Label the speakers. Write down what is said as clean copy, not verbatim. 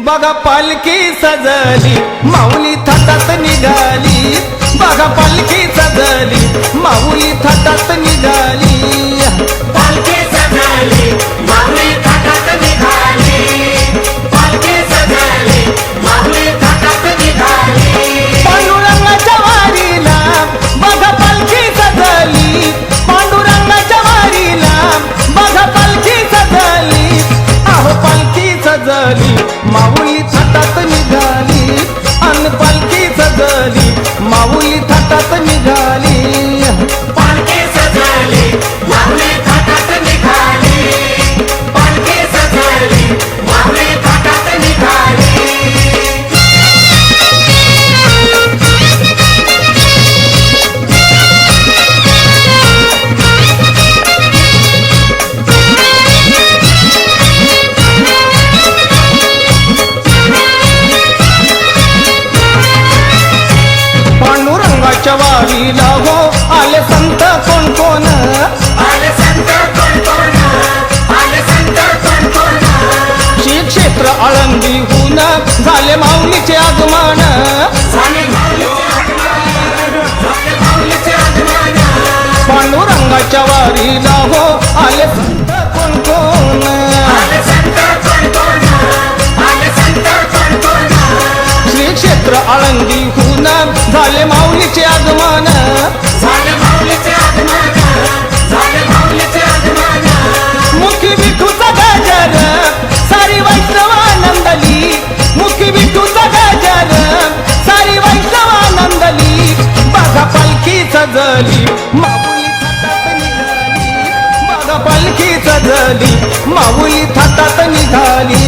Speaker 1: बघा पालखी सजली माऊली थाटात निघाली, बघा पालखी सजली माऊली थाटात निघाली,
Speaker 2: पालखी सजली माऊली थाटात निघाली, पालखी सजली माऊली थाटात निघाली।
Speaker 1: पांडुरंगाच्या वारीला बघा पालखी सजली, पांडुरंगाच्या वारीला बघा पालखी सजली, अहो पालखी सजली माऊली थाटात निघाली, अन पालखी सजली माऊली थाटात निघाली,
Speaker 2: पालखी सजली माऊली थाटात निघाली, पालखी सजली माऊली थाटात निघाली।
Speaker 1: पांडुरंगाच्या वारीला हो आले संत कोण कोण,
Speaker 2: आले संत कोण कोण, आले संत कोण कोण,
Speaker 1: श्री क्षेत्र आळंदीहून झाले माऊलीचे आगमन,
Speaker 2: झाले माऊलीचे आगमन, झाले माऊलीचे आगमन।
Speaker 1: पांडुरंगाच्या वारीला हो आले संत कोण कोण,
Speaker 2: आले संत कोण कोण, आले संत कोण कोण,
Speaker 1: श्री क्षेत्र आळंदीहून झाले माऊलीचे आगमन,
Speaker 2: झाले माऊलीचे आगमन, झाले माऊलीचे आगमन।
Speaker 1: मुखी विठूचा गजर सारी वैष्णवानंदली, मुखी विठूचा गजर सारी वैष्णवानंदली, बघा पालखी सजली माऊली थाटात निघाली, बघा पालखी सजली माऊली थाटात निघाली,